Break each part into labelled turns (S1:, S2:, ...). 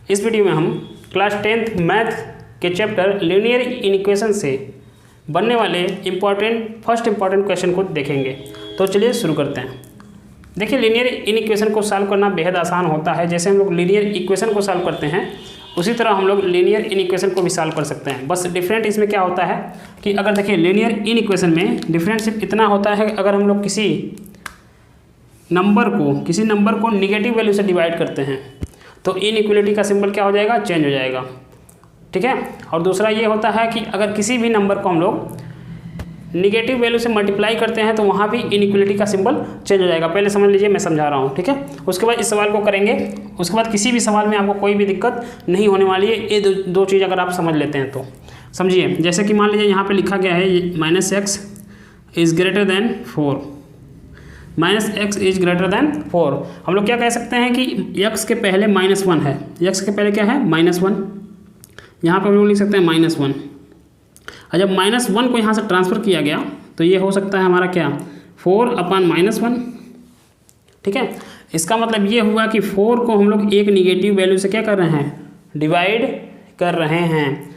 S1: इस वीडियो में हम क्लास 10th मैथ के चैप्टर लीनियर इक्वेशन से बनने वाले फर्स्ट इम्पॉर्टेंट क्वेश्चन को देखेंगे। तो चलिए शुरू करते हैं। देखिए, लीनियर इक्वेशन को सॉल्व करना बेहद आसान होता है। जैसे हम लोग लीनियर इक्वेशन को सॉल्व करते हैं उसी तरह हम लोग लीनियर इक्वेशन को भी सॉल्व कर सकते हैं। बस डिफरेंट इसमें क्या होता है कि अगर देखिए लीनियर इक्वेशन में डिफरेंट सिर्फ इतना होता है, अगर हम लोग किसी नंबर को निगेटिव वैल्यू से डिवाइड करते हैं तो इनइक्वलिटी का सिंबल क्या हो जाएगा, चेंज हो जाएगा। ठीक है। और दूसरा ये होता है कि अगर किसी भी नंबर को हम लोग निगेटिव वैल्यू से मल्टीप्लाई करते हैं तो वहाँ भी इनइक्वलिटी का सिंबल चेंज हो जाएगा। पहले समझ लीजिए, मैं समझा रहा हूँ। ठीक है। उसके बाद इस सवाल को करेंगे, उसके बाद किसी भी सवाल में आपको कोई भी दिक्कत नहीं होने वाली है। ये दो चीज़ अगर आप समझ लेते हैं तो समझिए। जैसे कि मान लीजिए यहाँ पे लिखा गया है -x is greater then 4, -x is greater then 4। हम लोग क्या कह सकते हैं कि x के पहले -1 है, x के पहले क्या है, -1। यहाँ पर हम लोग लिख सकते हैं -1। और जब -1 को यहाँ से ट्रांसफ़र किया गया तो ये हो सकता है हमारा क्या, 4/-1। ठीक है। इसका मतलब ये हुआ कि 4 को हम लोग एक निगेटिव वैल्यू से क्या कर रहे हैं, डिवाइड कर रहे हैं।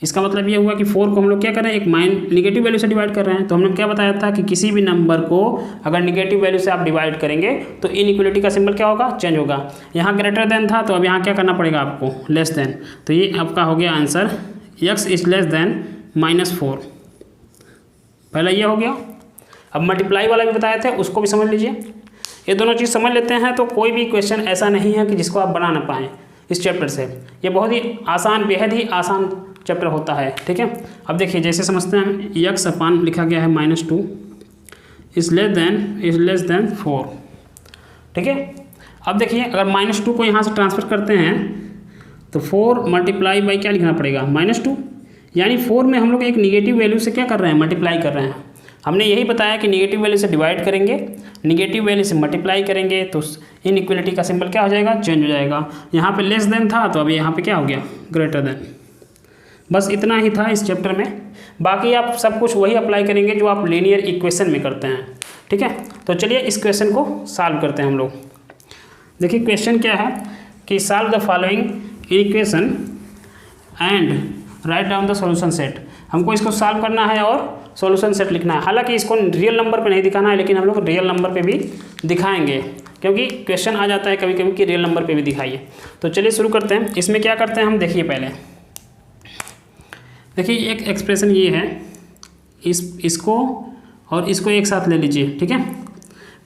S1: इसका मतलब ये हुआ कि 4 को हम लोग क्या कर रहे हैं, एक निगेटिव वैल्यू से डिवाइड कर रहे हैं। तो हमने क्या बताया था कि किसी भी नंबर को अगर निगेटिव वैल्यू से आप डिवाइड करेंगे तो इनइक्वलिटी का सिंबल क्या होगा, चेंज होगा। यहाँ ग्रेटर देन था तो अब यहाँ क्या करना पड़ेगा आपको, लेस देन। तो ये आपका हो गया answer, x is less then -4। पहला ये हो गया। अब मल्टीप्लाई वाला भी बताए थे, उसको भी समझ लीजिए। ये दोनों चीज़ समझ लेते हैं तो कोई भी क्वेश्चन ऐसा नहीं है कि जिसको आप बना ना पाएँ इस चैप्टर से। ये बहुत ही आसान, बेहद ही आसान चैप्टर होता है। ठीक है। अब देखिए, जैसे समझते हैं, x अपान लिखा गया है -2 इज़ लेस देन 4। ठीक है। अब देखिए, अगर -2 को यहाँ से ट्रांसफ़र करते हैं तो 4 मल्टीप्लाई बाई क्या लिखना पड़ेगा, -2। यानी 4 में हम लोग एक निगेटिव वैल्यू से क्या कर रहे हैं, मल्टीप्लाई कर रहे हैं। हमने यही बताया कि निगेटिव वैल्यू से डिवाइड करेंगे, निगेटिव वैल्यू से मल्टीप्लाई करेंगे तो इनइक्वलिटी का सिंबल क्या हो जाएगा, चेंज हो जाएगा। यहाँ पे लेस देन था तो अभी यहाँ पे क्या हो गया, ग्रेटर देन। बस इतना ही था इस चैप्टर में। बाकी आप सब कुछ वही अप्लाई करेंगे जो आप लीनियर इक्वेशन में करते हैं। ठीक है। तो चलिए इस क्वेश्चन को सॉल्व करते हैं हम लोग। देखिए क्वेश्चन क्या है कि solve the following equation and write down the solution set. हमको इसको सॉल्व करना है और सॉल्यूशन सेट लिखना है। हालांकि इसको रियल नंबर पे नहीं दिखाना है, लेकिन हम लोग रियल नंबर पे भी दिखाएंगे, क्योंकि क्वेश्चन आ जाता है कभी कभी कि रियल नंबर पे भी दिखाइए। तो चलिए शुरू करते हैं। इसमें क्या करते हैं हम, देखिए पहले देखिए एक एक्सप्रेशन ये है, इसको और इसको एक साथ ले लीजिए। ठीक है।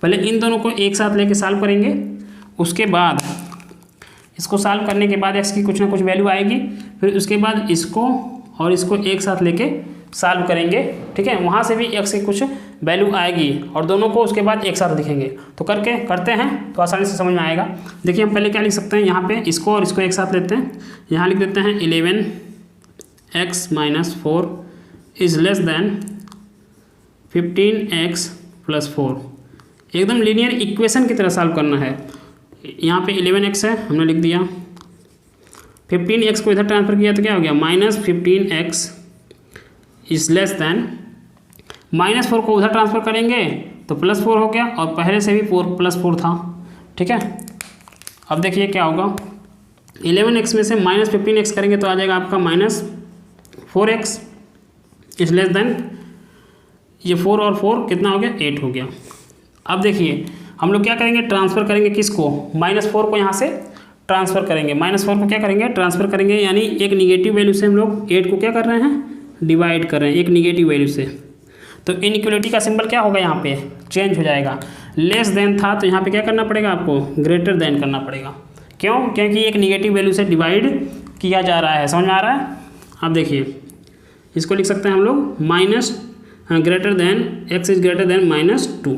S1: पहले इन दोनों को एक साथ लेके सॉल्व करेंगे, उसके बाद इसको सॉल्व करने के बाद x की कुछ ना कुछ वैल्यू आएगी, फिर उसके बाद इसको और इसको एक साथ लेके सॉल्व करेंगे। ठीक है। वहाँ से भी x की कुछ वैल्यू आएगी और दोनों को उसके बाद एक साथ लिखेंगे। तो करते हैं तो आसानी से समझ में आएगा। देखिए हम पहले क्या लिख सकते हैं, यहाँ पे इसको और इसको एक साथ लेते हैं। यहाँ लिख देते हैं 11x - 4 is less then 15x + 4। एकदम लीनियर इक्वेशन की तरह सॉल्व करना है। यहाँ पे 11x है, हमने लिख दिया। 15x को इधर ट्रांसफ़र किया तो क्या हो गया, -15x इज़ लेस देन, -4 को उधर ट्रांसफ़र करेंगे तो +4 हो गया, और पहले से भी 4 था। ठीक है। अब देखिए क्या होगा, 11x में से -15x करेंगे तो आ जाएगा आपका -4x इज़ लेस देन, ये 4 और 4 कितना हो गया, 8 हो गया। अब देखिए हम लोग क्या करेंगे, ट्रांसफ़र करेंगे किसको, -4 को यहाँ से ट्रांसफ़र करेंगे। -4 को क्या करेंगे, ट्रांसफ़र करेंगे, यानी एक निगेटिव वैल्यू से हम लोग 8 को क्या कर रहे हैं, डिवाइड कर रहे हैं एक निगेटिव वैल्यू से। तो इनइक्वलिटी का सिंबल क्या होगा, यहाँ पे चेंज हो जाएगा। लेस देन था तो यहाँ पे क्या करना पड़ेगा आपको, ग्रेटर देन करना पड़ेगा। क्यों, क्योंकि एक निगेटिव वैल्यू से डिवाइड किया जा रहा है। समझ में आ रहा है। अब देखिए इसको लिख सकते हैं हम लोग greater than, x is greater then -2।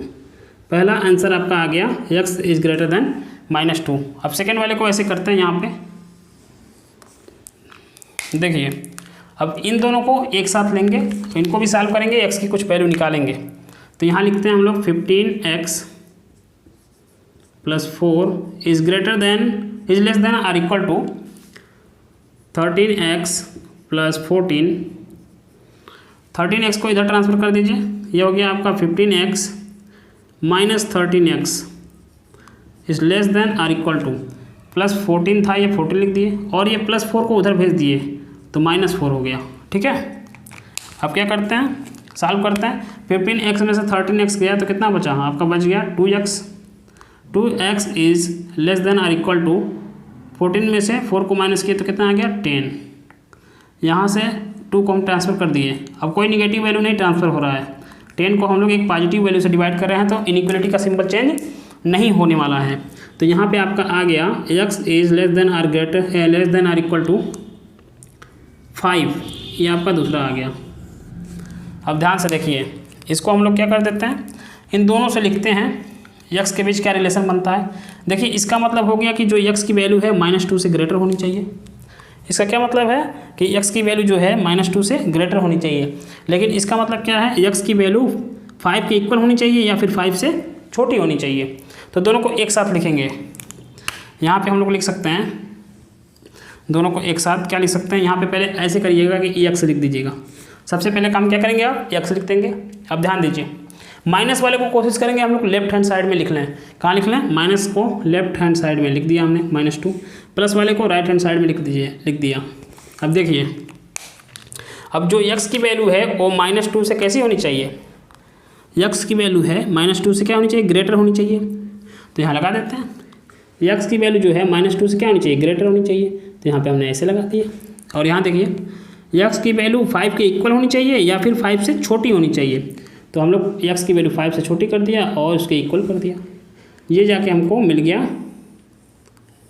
S1: पहला आंसर आपका आ गया, x इज़ ग्रेटर देन -2। अब सेकेंड वाले को ऐसे करते हैं। यहाँ पे देखिए, अब इन दोनों को एक साथ लेंगे तो इनको भी सॉल्व करेंगे, x की कुछ वैल्यू निकालेंगे। तो यहाँ लिखते हैं हम लोग 15x + 4 is less than or equal to 13x + 14। 13x को इधर ट्रांसफ़र कर दीजिए, ये हो गया आपका 15x - 13x is less than or equal to +14 था, ये 14 लिख दिए, और ये +4 को उधर भेज दिए तो -4 हो गया। ठीक है, अब क्या करते हैं, सॉल्व करते हैं। 15x में से 13x गया तो कितना बचा, आपका बच गया 2x। 2x is less then और इक्वल टू 14 में से 4 को माइनस किए तो कितना आ गया 10। यहाँ से 2 को हम ट्रांसफ़र कर दिए, अब कोई निगेटिव वैल्यू नहीं ट्रांसफ़र हो रहा है। 10 को हम लोग एक पॉजिटिव वैल्यू से डिवाइड कर रहे हैं, तो इनइक्वलिटी का सिंबल चेंज नहीं होने वाला है। तो यहाँ पे आपका आ गया x इज़ लेस देन और इक्वल टू 5, ये आपका दूसरा आ गया। अब ध्यान से देखिए, इसको हम लोग क्या कर देते हैं, इन दोनों से लिखते हैं x के बीच क्या रिलेशन बनता है। देखिए इसका मतलब हो गया कि जो x की वैल्यू है -2 से ग्रेटर होनी चाहिए। इसका क्या मतलब है कि x की वैल्यू जो है -2 से ग्रेटर होनी चाहिए, लेकिन इसका मतलब क्या है, x की वैल्यू 5 के इक्वल होनी चाहिए या फिर 5 से छोटी होनी चाहिए। तो दोनों को एक साथ लिखेंगे। यहाँ पे हम लोग लिख सकते हैं, दोनों को एक साथ क्या लिख सकते हैं, यहाँ पे पहले ऐसे करिएगा कि x लिख दीजिएगा। सबसे पहले काम क्या करेंगे, आप x लिख देंगे। अब ध्यान दीजिए, माइनस वाले को कोशिश करेंगे हम लोग लेफ्ट हैंड साइड में लिख लें। कहाँ लिख लें, माइनस को लेफ्ट हैंड साइड में लिख दिया हमने -2, प्लस वाले को राइट हैंड साइड में लिख दिया। अब देखिए, अब जो x की वैल्यू है वो -2 से कैसी होनी चाहिए, x की वैल्यू है -2 से क्या होनी चाहिए, ग्रेटर होनी चाहिए। तो यहाँ लगा देते हैं, x की वैल्यू जो है -2 से क्या होनी चाहिए, ग्रेटर होनी चाहिए। तो यहाँ पे हमने ऐसे लगा दिया। और यहाँ देखिए, x की वैल्यू 5 के इक्वल होनी चाहिए या फिर 5 से छोटी होनी चाहिए। तो हम लोग x की वैल्यू 5 से छोटी कर दिया और उसके इक्वल कर दिया, ये जाके हमको मिल गया।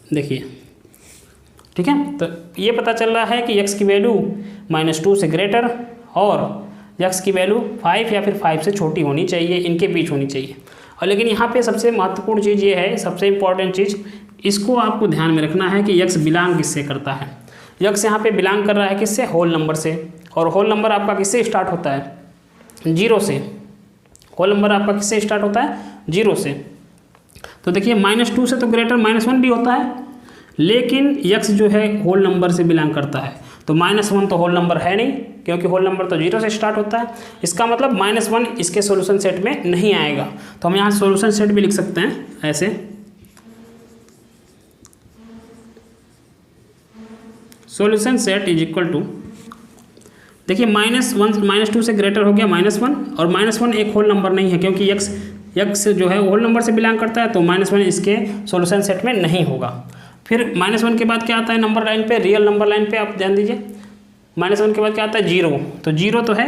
S1: देखिए, ठीक है, तो ये पता चल रहा है कि x की वैल्यू -2 से ग्रेटर और x की वैल्यू 5 या फिर 5 से छोटी होनी चाहिए, इनके बीच होनी चाहिए। और लेकिन यहाँ पे सबसे महत्वपूर्ण चीज़ ये है, सबसे इम्पॉर्टेंट चीज़, इसको आपको ध्यान में रखना है कि x बिलोंग किससे करता है। x यहाँ पे बिलोंग कर रहा है किससे, होल नंबर से, और होल नंबर आपका किससे स्टार्ट होता है, 0 से। होल नंबर आपका किससे स्टार्ट होता है, 0 से। तो देखिए -2 से तो ग्रेटर -1 भी होता है, लेकिन x जो है होल नंबर से बिलोंग करता है। तो -1 तो होल नंबर है नहीं, क्योंकि होल नंबर तो 0 से स्टार्ट होता है। इसका मतलब -1 इसके सॉल्यूशन सेट में नहीं आएगा। तो हम यहाँ सॉल्यूशन सेट भी लिख सकते हैं ऐसे, solution set is equal to, देखिए -2 से ग्रेटर हो गया -1, और -1 एक होल नंबर नहीं है, क्योंकि x जो है होल नंबर से बिलोंग करता है। तो -1 इसके सॉल्यूशन सेट में नहीं होगा। फिर -1 के बाद क्या आता है नंबर लाइन पे, रियल नंबर लाइन पे आप ध्यान दीजिए, -1 के बाद क्या आता है 0। तो 0 तो है,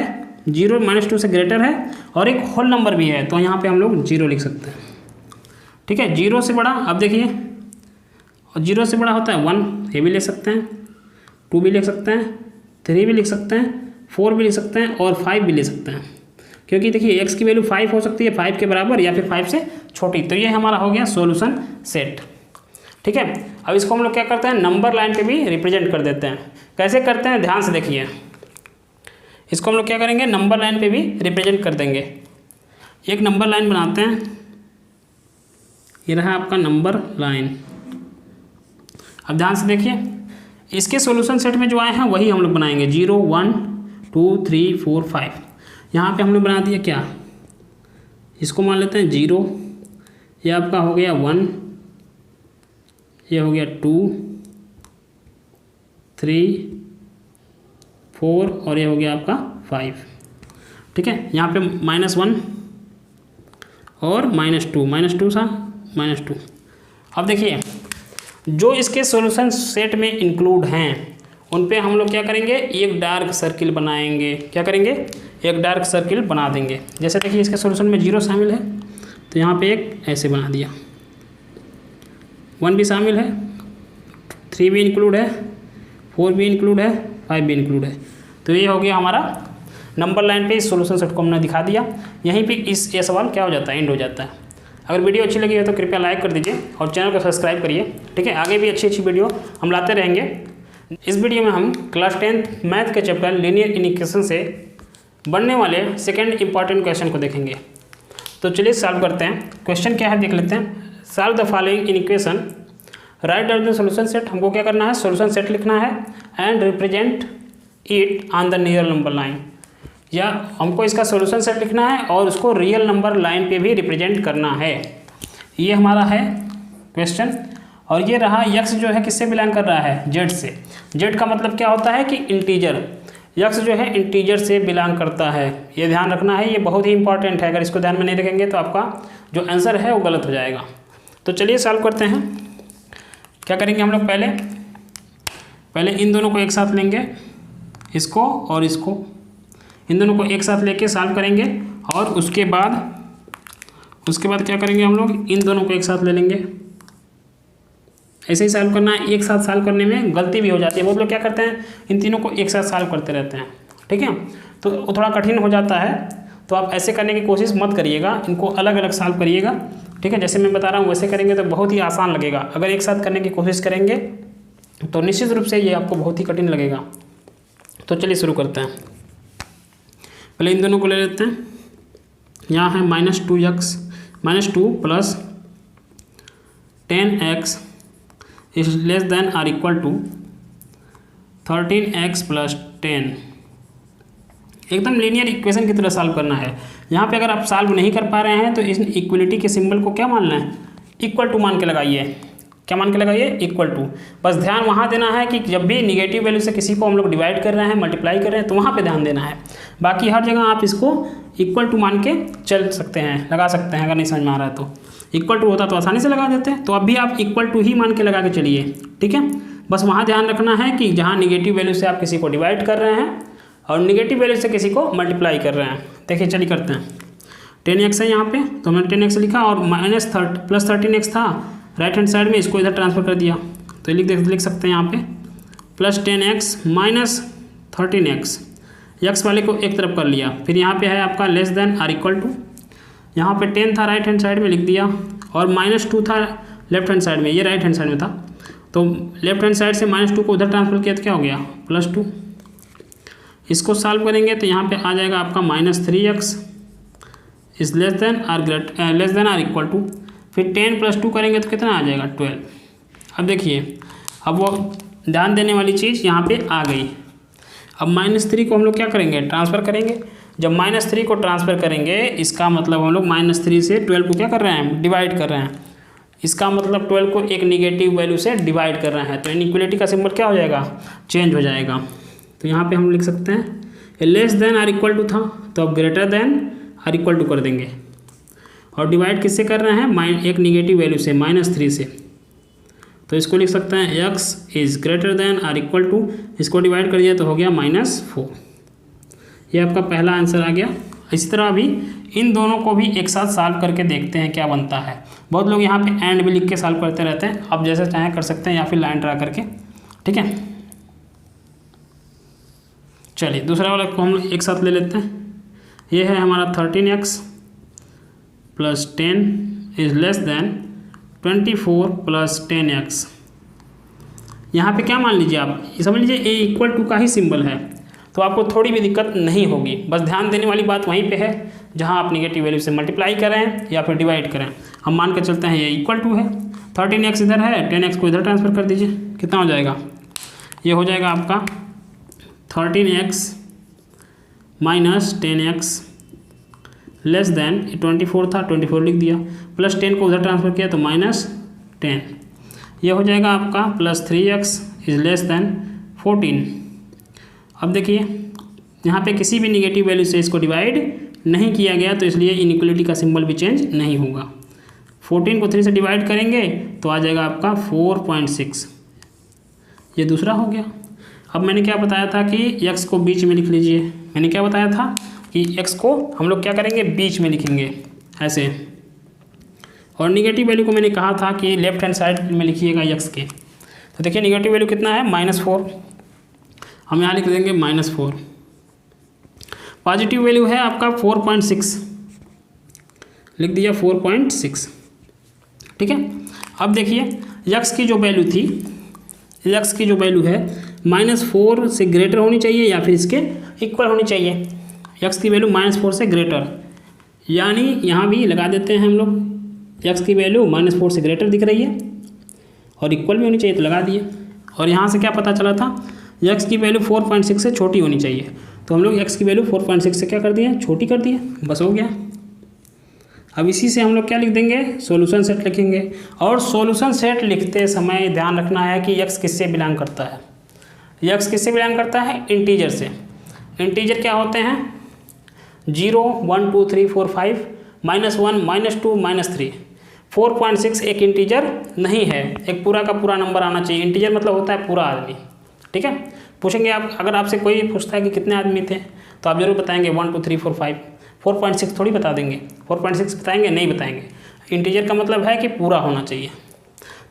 S1: 0 -2 से ग्रेटर है और एक होल नंबर भी है, तो यहाँ पे हम लोग 0 लिख सकते हैं। ठीक है, 0 से बड़ा, अब देखिए, और 0 से बड़ा होता है 1, ये भी ले सकते हैं, 2 भी लिख सकते हैं, 3 भी लिख सकते हैं, 4 भी लिख सकते हैं और 5 भी ले सकते हैं। क्योंकि देखिए x की वैल्यू 5 हो सकती है, 5 के बराबर या फिर 5 से छोटी। तो ये हमारा हो गया सॉल्यूशन सेट। ठीक है, अब इसको हम लोग क्या करते हैं, नंबर लाइन पे भी रिप्रेजेंट कर देते हैं। कैसे करते हैं, ध्यान से देखिए, इसको हम लोग क्या करेंगे, नंबर लाइन पे भी रिप्रेजेंट कर देंगे। एक नंबर लाइन बनाते हैं, ये रहा आपका नंबर लाइन। अब ध्यान से देखिए, इसके सॉल्यूशन सेट में जो आए हैं वही हम लोग बनाएंगे, 0 1 2 3 4 5। यहाँ पे हमने बना दिया क्या, इसको मान लेते हैं 0, ये आपका हो गया 1, ये हो गया 2 3 4 और ये हो गया आपका 5। ठीक है, यहाँ पे -1 और -2 सा -2। अब देखिए, जो इसके सॉल्यूशन सेट में इंक्लूड हैं उन पे हम लोग क्या करेंगे, एक डार्क सर्किल बनाएंगे। क्या करेंगे, एक डार्क सर्किल बना देंगे। जैसे देखिए, इसके सॉल्यूशन में 0 शामिल है, तो यहाँ पे एक ऐसे बना दिया, 1 भी शामिल है, 3 भी इंक्लूड है, 4 भी इंक्लूड है, 5 भी इंक्लूड है। तो ये हो गया हमारा नंबर लाइन पे इस सॉल्यूशन सेट को हमने दिखा दिया। यहीं पे ये सवाल क्या हो जाता है, एंड हो जाता है। अगर वीडियो अच्छी लगी हो तो कृपया लाइक कर दीजिए और चैनल को सब्सक्राइब करिए। ठीक है, आगे भी अच्छी वीडियो हम लाते रहेंगे। इस वीडियो में हम क्लास 10th मैथ के चैप्टर लीनियर इक्वेशन से बनने वाले सेकंड इंपॉर्टेंट क्वेश्चन को देखेंगे। तो चलिए सॉल्व करते हैं। क्वेश्चन क्या है देख लेते हैं। Solve the following in equation, write down the solution set. हमको क्या करना है, सॉल्यूशन सेट लिखना है and represent it on the real number line, या हमको इसका सॉल्यूशन सेट लिखना है और उसको रियल नंबर लाइन पे भी रिप्रेजेंट करना है। ये हमारा है क्वेश्चन। और ये रहा यक्स जो है किससे बिलोंग कर रहा है, जेड से। जेड का मतलब क्या होता है कि इंटीजर, यक्स जो है इंटीजर से बिलोंग करता है। ये ध्यान रखना है, ये बहुत ही इंपॉर्टेंट है। अगर इसको ध्यान में नहीं रखेंगे तो आपका जो आंसर है वो गलत हो जाएगा। तो चलिए सॉल्व करते हैं। क्या करेंगे हम लोग, पहले इन दोनों को एक साथ लेंगे, इसको और इसको, इन दोनों को एक साथ लेके सॉल्व करेंगे। और उसके बाद क्या करेंगे हम लोग, इन दोनों को एक साथ ले लेंगे। ऐसे ही सॉल्व करना है। एक साथ सॉल्व करने में गलती भी हो जाती है, बहुत लोग क्या करते हैं इन तीनों को एक साथ सॉल्व करते रहते हैं, ठीक है, तो वो थोड़ा कठिन हो जाता है। तो आप ऐसे करने की कोशिश मत करिएगा, इनको अलग अलग सॉल्व करिएगा, ठीक है। जैसे मैं बता रहा हूँ वैसे करेंगे तो बहुत ही आसान लगेगा। अगर एक साथ करने की कोशिश करेंगे तो निश्चित रूप से ये आपको बहुत ही कठिन लगेगा। तो चलिए शुरू करते हैं। पहले इन दोनों को ले लेते हैं। यहाँ है -2 plus 10x is less than or equal to 13x plus 10। एकदम लीनियर इक्वेशन की तरह सॉल्व करना है। यहाँ पे अगर आप सॉल्व नहीं कर पा रहे हैं तो इस इक्वलिटी के सिंबल को क्या मानना है, इक्वल टू मान के लगाइए। क्या मान के लगाइए, इक्वल टू। बस ध्यान वहाँ देना है कि जब भी निगेटिव वैल्यू से किसी को हम लोग डिवाइड कर रहे हैं, मल्टीप्लाई कर रहे हैं, तो वहाँ पे ध्यान देना है। बाकी हर जगह आप इसको इक्वल टू मान के चल सकते हैं, लगा सकते हैं। अगर नहीं समझ में आ रहा है तो इक्वल टू होता तो आसानी से लगा देते हैं। तो अभी आप इक्वल टू ही मान के लगा के चलिए, ठीक है। बस वहाँ ध्यान रखना है कि जहाँ निगेटिव वैल्यू से आप किसी को डिवाइड कर रहे हैं और निगेटिव वैल्यू से किसी को मल्टीप्लाई कर रहे हैं। देखिए चलिए करते हैं। 10x है यहाँ पे, तो हमने 10x लिखा और प्लस 13x था राइट हैंड साइड में, इसको इधर ट्रांसफर कर दिया। तो लिख सकते हैं यहाँ पे plus 10x minus 13x, x वाले को एक तरफ कर लिया। फिर यहाँ पे है आपका less than or equal to, यहाँ पे 10 था राइट हैंड साइड में लिख दिया और -2 था लेफ्ट हैंड साइड में, ये राइट हैंड साइड में था। तो लेफ्ट हैंड साइड से -2 को उधर ट्रांसफर किया तो क्या हो गया, +2। इसको सॉल्व करेंगे तो यहाँ पे आ जाएगा आपका -3x is less than or equal to, फिर 10 + 2 करेंगे तो कितना आ जाएगा, 12। अब देखिए, अब वो ध्यान देने वाली चीज़ यहाँ पे आ गई। अब -3 को हम लोग क्या करेंगे, ट्रांसफ़र करेंगे। जब -3 को ट्रांसफ़र करेंगे इसका मतलब हम लोग -3 से 12 को क्या कर रहे हैं, डिवाइड कर रहे हैं। इसका मतलब 12 को एक निगेटिव वैल्यू से डिवाइड कर रहे हैं। तो इनइक्वलिटी का सिंबल क्या हो जाएगा, चेंज हो जाएगा। तो यहाँ पे हम लिख सकते हैं less than or equal to था, तो अब greater than or equal to कर देंगे। और डिवाइड किससे कर रहे हैं, एक निगेटिव वैल्यू से, -3 से। तो इसको लिख सकते हैं x is greater than or equal to, इसको डिवाइड कर दिया तो हो गया -4। ये आपका पहला आंसर आ गया। इसी तरह अभी इन दोनों को भी एक साथ सॉल्व करके देखते हैं क्या बनता है। बहुत लोग यहाँ पे एंड भी लिख के सॉल्व करते रहते हैं, आप जैसे चाहें कर सकते हैं या फिर लाइन ड्रा करके, ठीक है। चलिए दूसरा वाला को हम एक साथ ले लेते हैं। ये है हमारा 13x plus 10 is less then 24 plus 10x। यहाँ पे क्या मान लीजिए आप, समझ लीजिए ए इक्वल टू का ही सिंबल है, तो आपको थोड़ी भी दिक्कत नहीं होगी। बस ध्यान देने वाली बात वहीं पे है जहाँ आप निगेटिव वैल्यू से मल्टीप्लाई करें या फिर डिवाइड करें। हम मान कर चलते हैं ये इक्वल टू है, 13x इधर है, 10x को इधर ट्रांसफ़र कर दीजिए, कितना हो जाएगा, ये हो जाएगा आपका 13x minus 10x less than 24 था, 24 लिख दिया, प्लस 10 को उधर ट्रांसफ़र किया तो -10। ये हो जाएगा आपका +3x इज़ लेस देन 14। अब देखिए यहाँ पे किसी भी निगेटिव वैल्यू से इसको डिवाइड नहीं किया गया, तो इसलिए इनइक्वलिटी का सिंबल भी चेंज नहीं होगा। 14 को 3 से डिवाइड करेंगे तो आ जाएगा आपका 4.6, ये दूसरा हो गया। अब मैंने क्या बताया था कि x को बीच में लिख लीजिए। मैंने क्या बताया था कि x को हम लोग क्या करेंगे, बीच में लिखेंगे ऐसे, और निगेटिव वैल्यू को मैंने कहा था कि लेफ्ट हैंड साइड में लिखिएगा x के। तो देखिए निगेटिव वैल्यू कितना है, -4, हम यहाँ लिख देंगे -4। पॉजिटिव वैल्यू है आपका 4.6, लिख दिया 4.6, ठीक है। अब देखिए x की जो वैल्यू थी, x की जो वैल्यू है -4 से ग्रेटर होनी चाहिए या फिर इसके इक्वल होनी चाहिए। x की वैल्यू -4 से ग्रेटर, यानी यहाँ भी लगा देते हैं हम लोग, x की वैल्यू -4 से ग्रेटर दिख रही है और इक्वल भी होनी चाहिए, तो लगा दिए। और यहाँ से क्या पता चला था, x की वैल्यू 4.6 से छोटी होनी चाहिए, तो हम लोग x की वैल्यू 4.6 से क्या कर दिए, छोटी कर दिए, बस हो गया। अब इसी से हम लोग क्या लिख देंगे, सॉल्यूशन सेट लिखेंगे। और सॉल्यूशन सेट लिखते समय ध्यान रखना है कि x किससे बिलोंग करता है। x किससे बिलोंग करता है, इंटीजर से। इंटीजर क्या होते हैं, 0 1 2 3 4 5 -1 -2 -3। 4.6 एक इंटीजर नहीं है, एक पूरा का पूरा नंबर आना चाहिए। इंटीजर मतलब होता है पूरा आदमी, ठीक है। पूछेंगे आप, अगर आपसे कोई पूछता है कि कितने आदमी थे, तो आप जरूर बताएंगे 1 2 3 4 5। 4.6 थोड़ी बता देंगे, 4.6 बताएंगे नहीं बताएंगे। इंटीजर का मतलब है कि पूरा होना चाहिए।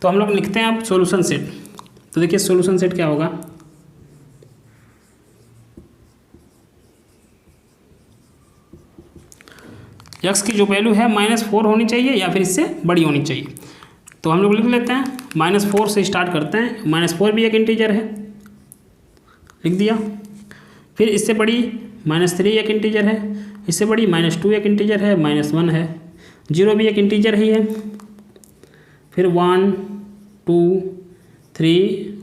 S1: तो हम लोग लिखते हैं अब सॉल्यूशन सेट। तो देखिए सॉल्यूशन सेट क्या होगा, x की जो वैल्यू है -4 होनी चाहिए या फिर इससे बड़ी होनी चाहिए। तो हम लोग लिख लेते हैं, -4 से स्टार्ट करते हैं। -4 भी एक इंटीजर है, लिख दिया। फिर इससे बड़ी -3 एक इंटीजर है, इससे बड़ी -2 एक इंटीजर है, -1 है, 0 भी एक इंटीजर ही है। फिर 1 2 3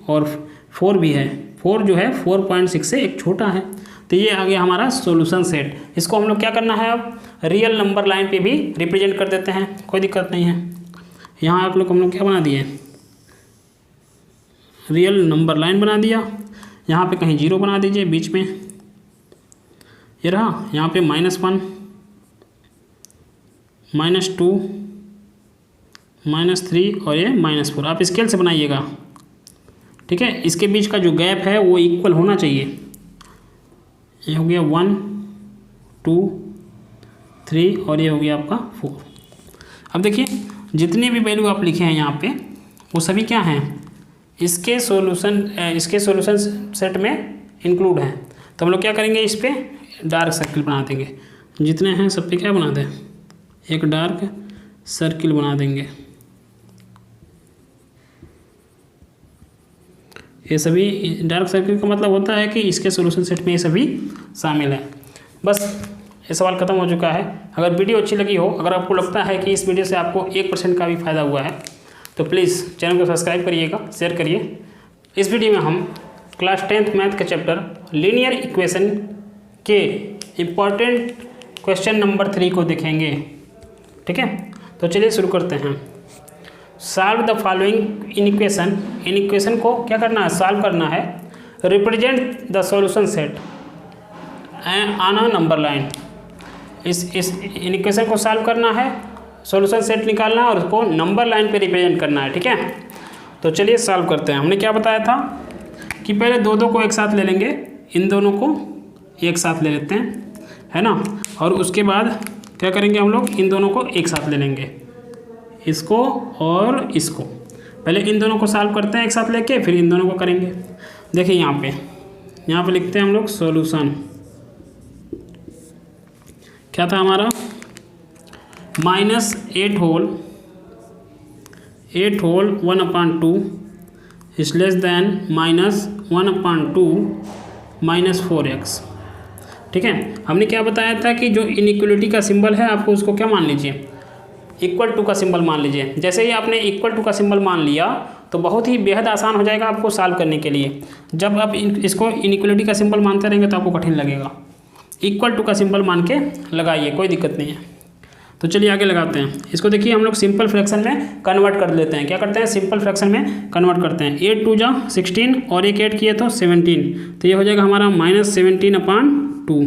S1: और 4 भी है। 4 जो है 4.6 से एक छोटा है। तो ये आ गया हमारा सॉल्यूशन सेट। इसको हम लोग क्या करना है, अब रियल नंबर लाइन पे भी रिप्रेजेंट कर देते हैं, कोई दिक्कत नहीं है। यहाँ आप लोग हम लोग क्या बना दिए, रियल नंबर लाइन बना दिया। यहाँ पे कहीं 0 बना दीजिए बीच में, ये रहा। यहाँ पे -1 -2 -3 और ये -4। आप स्केल से बनाइएगा, ठीक है। इसके बीच का जो गैप है वो इक्वल होना चाहिए। ये हो गया 1 2 3 और ये हो गया आपका 4। अब देखिए जितनी भी वैल्यू आप लिखे हैं यहाँ पे वो सभी क्या हैं, इसके सॉल्यूशन सेट में इंक्लूड हैं। तो हम लोग क्या करेंगे, इस पर डार्क सर्किल बना देंगे। जितने हैं सब पे क्या बना दें, एक डार्क सर्किल बना देंगे। ये सभी डार्क सर्किल का मतलब होता है कि इसके सॉल्यूशन सेट में ये सभी शामिल हैं। बस ये सवाल खत्म हो चुका है। अगर वीडियो अच्छी लगी हो, अगर आपको लगता है कि इस वीडियो से आपको 1% का भी फ़ायदा हुआ है, तो प्लीज़ चैनल को सब्सक्राइब करिएगा, शेयर करिए। इस वीडियो में हम क्लास 10th मैथ के चैप्टर लीनियर इक्वेशन के इम्पॉर्टेंट क्वेश्चन नंबर 3 को देखेंगे, ठीक है। तो चलिए शुरू करते हैं। Solve the following in equation को क्या करना है, सॉल्व करना है। Represent the solution set on a number line. इस इक्वेशन को सॉल्व करना है, सॉल्यूशन सेट निकालना है और उसको नंबर लाइन पे रिप्रेजेंट करना है, ठीक है। तो चलिए सॉल्व करते हैं। हमने क्या बताया था कि पहले दो को एक साथ ले लेंगे, इन दोनों को एक साथ ले लेते हैं, है ना। और उसके बाद क्या करेंगे, हम लोग इन दोनों को एक साथ ले लेंगे, इसको और इसको। पहले इन दोनों को सॉल्व करते हैं एक साथ लेके, फिर इन दोनों को करेंगे। देखिए यहाँ पे लिखते हैं हम लोग सॉल्यूशन। क्या था हमारा, -8 whole 1/2 is less then -1/2 -4x, ठीक है। हमने क्या बताया था कि जो इनइक्वलिटी का सिंबल है आपको उसको क्या मान लीजिए, इक्वल टू का सिंबल मान लीजिए। जैसे ही आपने इक्वल टू का सिंबल मान लिया तो बहुत ही बेहद आसान हो जाएगा आपको सॉल्व करने के लिए। जब आप इसको इनइक्वलिटी का सिंबल मानते रहेंगे तो आपको कठिन लगेगा। इक्वल टू का सिंबल मान के लगाइए, कोई दिक्कत नहीं है। तो चलिए आगे लगाते हैं। इसको देखिए हम लोग सिंपल फ्रैक्शन में कन्वर्ट कर लेते हैं। क्या करते हैं, सिंपल फ्रैक्शन में कन्वर्ट करते हैं। 8 2 जा 16 और एक 8 किए तो 17, तो ये हो जाएगा हमारा -17/2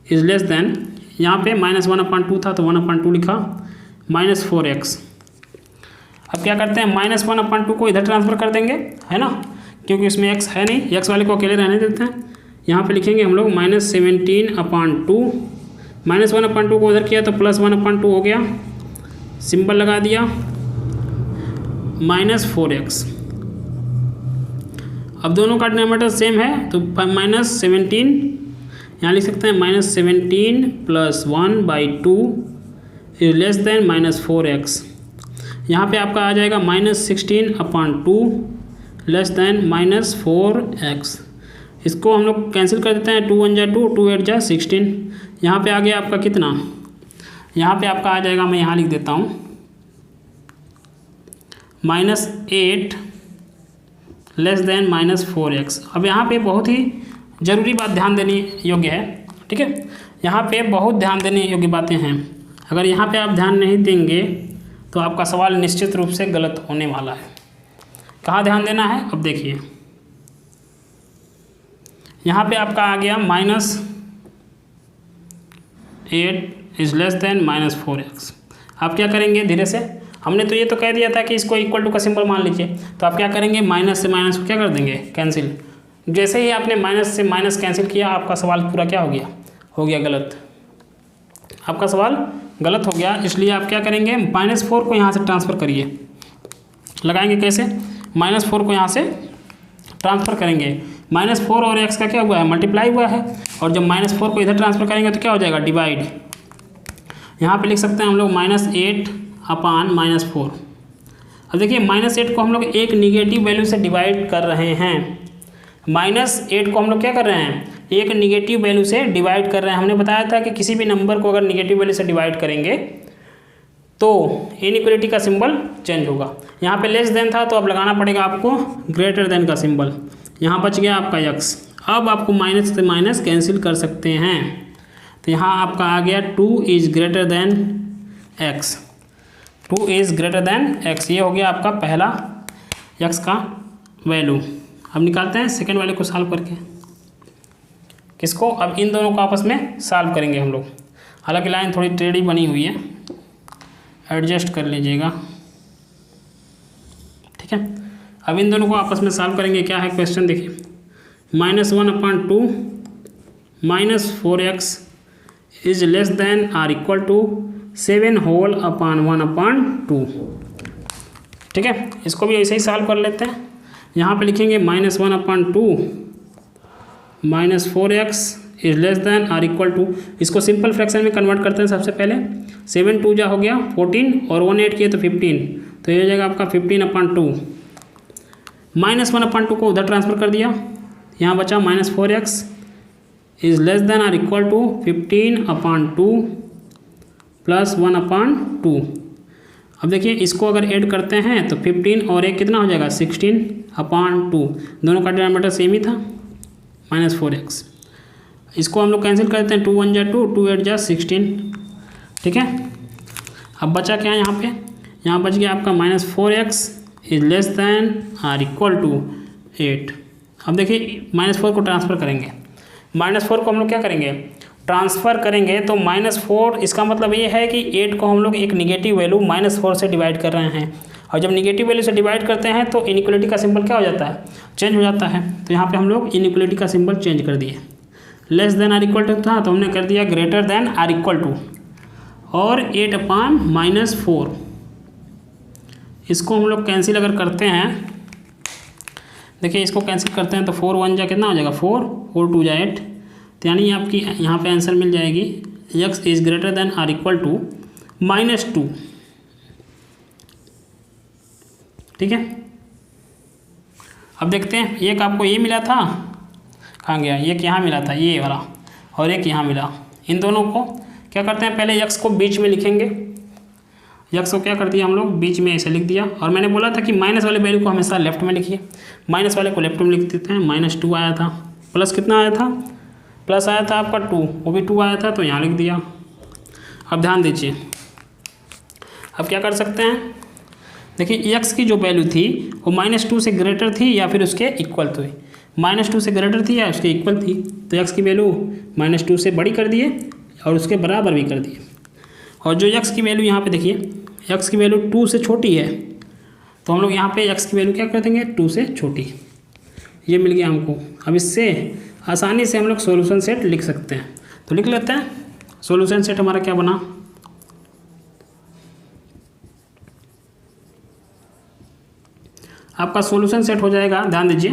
S1: इज लेस देन, यहाँ पे -1/2 था तो 1/2 लिखा, -4x। अब क्या करते हैं, -1/2 को इधर ट्रांसफ़र कर देंगे, है ना, क्योंकि इसमें x है नहीं, x वाले को अकेले रहने देते हैं। यहाँ पे लिखेंगे हम लोग -17/2, -1/2 को उधर किया तो +1/2 हो गया, सिंबल लगा दिया, -4x। अब दोनों का डिनोमिनेटर सेम है तो -17 यहाँ लिख सकते हैं, -17 + 1/2 इज लेस देन -4x। यहाँ पे आपका आ जाएगा -16/2 लेस देन -4x। इसको हम लोग कैंसिल कर देते हैं, 2 1 जा 2, 2 8 जा 16। यहाँ पे आ गया आपका कितना, यहाँ पे आपका आ जाएगा, मैं यहाँ लिख देता हूँ -8 लेस देन -4x। अब यहाँ पे बहुत ही ज़रूरी बात ध्यान देने योग्य है, ठीक है। यहाँ पे बहुत ध्यान देने योग्य बातें हैं। अगर यहाँ पे आप ध्यान नहीं देंगे तो आपका सवाल निश्चित रूप से गलत होने वाला है। कहाँ ध्यान देना है, अब देखिए यहाँ पे आपका आ गया -8 इज़ लेस देन -4x। आप क्या करेंगे, धीरे से, हमने तो ये तो कह दिया था कि इसको इक्वल टू का सिंबल मान लीजिए, तो आप क्या करेंगे, माइनस से माइनस को क्या कर देंगे, कैंसिल। जैसे ही आपने माइनस से माइनस कैंसिल किया, आपका सवाल पूरा क्या हो गया गलत। आपका सवाल गलत हो गया, इसलिए आप क्या करेंगे, -4 को यहाँ से ट्रांसफ़र करिए। लगाएंगे कैसे, -4 को यहाँ से ट्रांसफ़र करेंगे। -4 और x का क्या हुआ है, मल्टीप्लाई हुआ है, और जब -4 को इधर ट्रांसफ़र करेंगे तो क्या हो जाएगा, डिवाइड। यहाँ पे लिख सकते हैं हम लोग -8/-4। अब देखिए -8 को हम लोग एक निगेटिव वैल्यू से डिवाइड कर रहे हैं। -8 को हम लोग क्या कर रहे हैं, एक निगेटिव वैल्यू से डिवाइड कर रहे हैं। हमने बताया था कि किसी भी नंबर को अगर निगेटिव वैल्यू से डिवाइड करेंगे तो इनइक्वलिटी का सिंबल चेंज होगा। यहाँ पे लेस देन था तो अब लगाना पड़ेगा आपको ग्रेटर देन का सिंबल। यहाँ बच गया आपका x। अब आपको माइनस से माइनस कैंसिल कर सकते हैं, तो यहाँ आपका आ गया 2 is greater then x। 2 is greater then x, ये हो गया आपका पहला x का वैल्यू। अब निकालते हैं सेकेंड वाले को सॉल्व करके। किसको, अब इन दोनों को आपस में सॉल्व करेंगे हम लोग। हालांकि लाइन थोड़ी टेढ़ी बनी हुई है, एडजस्ट कर लीजिएगा, ठीक है। अब इन दोनों को आपस में सॉल्व करेंगे। क्या है क्वेश्चन, देखिए, -1/2 -4x is less than or equal to 7/1/2। ठीक है, इसको भी ऐसे ही सॉल्व कर लेते हैं। यहाँ पे लिखेंगे -1/2 -4x is less than or equal to, इसको सिंपल फ्रैक्शन में कन्वर्ट करते हैं। सबसे पहले 7 2 जा हो गया 14 और 1 8 किए तो 15, तो ये हो जाएगा आपका 15/2। -1/2 को उधर ट्रांसफ़र कर दिया, यहाँ बचा -4x is less than or equal to 15/2 + 1/2। अब देखिए इसको अगर ऐड करते हैं तो 15 और 1 कितना हो जाएगा, 16/2। दोनों का डिनोमिनेटर सेम ही था, -4x। इसको हम लोग कैंसिल करते हैं, 2 1 जा 2, 2 8 जा 16। ठीक है, अब बचा क्या यहाँ पे, यहाँ बच गया आपका -4x is less than or equal to 8। अब देखिए -4 को ट्रांसफ़र करेंगे, -4 को हम लोग क्या करेंगे, ट्रांसफ़र करेंगे तो -4, इसका मतलब ये है कि 8 को हम लोग एक निगेटिव वैल्यू -4 से डिवाइड कर रहे हैं, और जब निगेटिव वैल्यू से डिवाइड करते हैं तो इनइक्वलिटी का सिंबल क्या हो जाता है, चेंज हो जाता है। तो यहाँ पे हम लोग इनइक्वलिटी का सिंबल चेंज कर दिए। Less than or equal to था तो हमने कर दिया greater than or equal to, और 8/-4 इसको हम लोग कैंसिल अगर करते हैं, देखिए इसको कैंसिल करते हैं तो 4 1 जा कितना हो जाएगा, 4 4 2 जा 8, तो यानी आपकी यहाँ पे आंसर मिल जाएगी x is greater than or equal to -2। ठीक है, अब देखते हैं, एक आपको ये मिला था, कहाँ गया, एक यहाँ मिला था ये वाला, और एक यहाँ मिला। इन दोनों को क्या करते हैं, पहले x को बीच में लिखेंगे। x को क्या कर दिया हम लोग, बीच में ऐसे लिख दिया, और मैंने बोला था कि माइनस वाले वैल्यू को हमेशा लेफ्ट में लिखिए, माइनस वाले को लेफ्ट में लिख देते हैं। -2 आया था, प्लस कितना आया था, प्लस आया था आपका 2, वो भी 2 आया था तो यहाँ लिख दिया। अब ध्यान दीजिए, अब क्या कर सकते हैं, देखिए x की जो वैल्यू थी वो -2 से ग्रेटर थी या फिर उसके इक्वल थी, -2 से ग्रेटर थी या उसके इक्वल थी, तो x की वैल्यू -2 से बड़ी कर दिए और उसके बराबर भी कर दिए। और जो x की वैल्यू यहाँ पे देखिए, x की वैल्यू 2 से छोटी है, तो हम लोग यहाँ पे x की वैल्यू क्या कर देंगे, 2 से छोटी। ये मिल गया हमको। अब इससे आसानी से हम लोग सॉल्यूशन सेट लिख सकते हैं, तो लिख लेते हैं। सॉल्यूशन सेट हमारा क्या बना, आपका सॉल्यूशन सेट हो जाएगा, ध्यान दीजिए,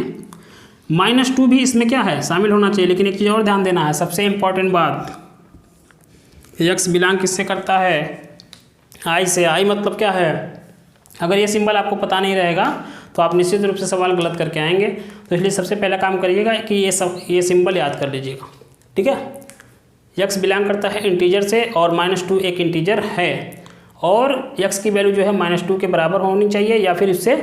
S1: -2 भी इसमें क्या है, शामिल होना चाहिए। लेकिन एक चीज़ और ध्यान देना है, सबसे इम्पॉर्टेंट बात, x बिलोंग किससे करता है, i से। i मतलब क्या है, अगर ये सिंबल आपको पता नहीं रहेगा तो आप निश्चित रूप से सवाल गलत करके आएंगे। तो इसलिए सबसे पहला काम करिएगा कि ये सिंबल याद कर लीजिएगा। ठीक है, x बिलोंग करता है इंटीजर से, और -2 एक इंटीजर है, और x की वैल्यू जो है -2 के बराबर होनी चाहिए या फिर इससे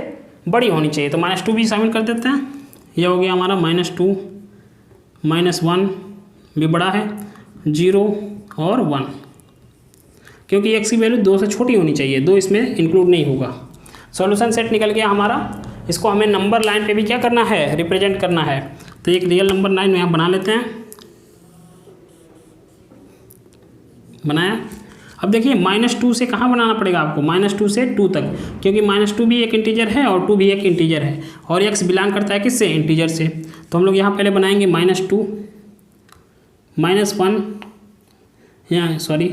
S1: बड़ी होनी चाहिए, तो -2 भी शामिल कर देते हैं। यह हो गया हमारा -2 -1 भी बड़ा है, 0 और 1, क्योंकि एक्स की वैल्यू 2 से छोटी होनी चाहिए, 2 इसमें इंक्लूड नहीं होगा। सॉल्यूशन सेट निकल गया हमारा। इसको हमें नंबर लाइन पे भी क्या करना है, रिप्रेजेंट करना है। तो एक रियल नंबर लाइन यहाँ बना लेते हैं, बनाया। अब देखिए -2 से कहाँ बनाना पड़ेगा आपको, -2 से 2 तक, क्योंकि -2 भी एक इंटीजर है और 2 भी एक इंटीजर है, और x बिलोंग करता है किससे, इंटीजर से। तो हम लोग यहाँ पहले बनाएंगे -2 -1, यहाँ सॉरी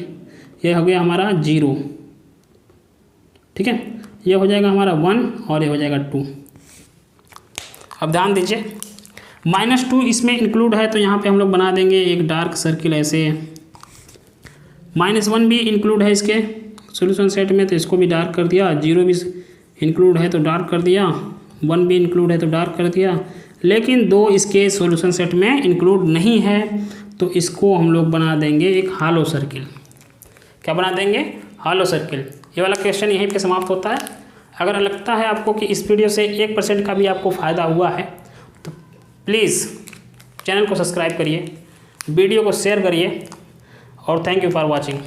S1: ये हो गया हमारा 0, ठीक है, ये हो जाएगा हमारा 1 और ये हो जाएगा 2। अब ध्यान दीजिए -2 इसमें इंक्लूड है, तो यहाँ पे हम लोग बना देंगे एक डार्क सर्किल ऐसे। -1 भी इंक्लूड है इसके सॉल्यूशन सेट में, तो इसको भी डार्क कर दिया। 0 भी इंक्लूड है तो डार्क कर दिया, 1 भी इंक्लूड है तो डार्क कर दिया। लेकिन 2 इसके सॉल्यूशन सेट में इंक्लूड नहीं है, तो इसको हम लोग बना देंगे एक हालो सर्किल। क्या बना देंगे, हालो सर्किल। ये वाला क्वेश्चन यहीं पे समाप्त होता है। अगर लगता है आपको कि इस वीडियो से 1% का भी आपको फ़ायदा हुआ है तो प्लीज़ चैनल को सब्सक्राइब करिए, वीडियो को शेयर करिए, और थैंक यू फॉर वॉचिंग।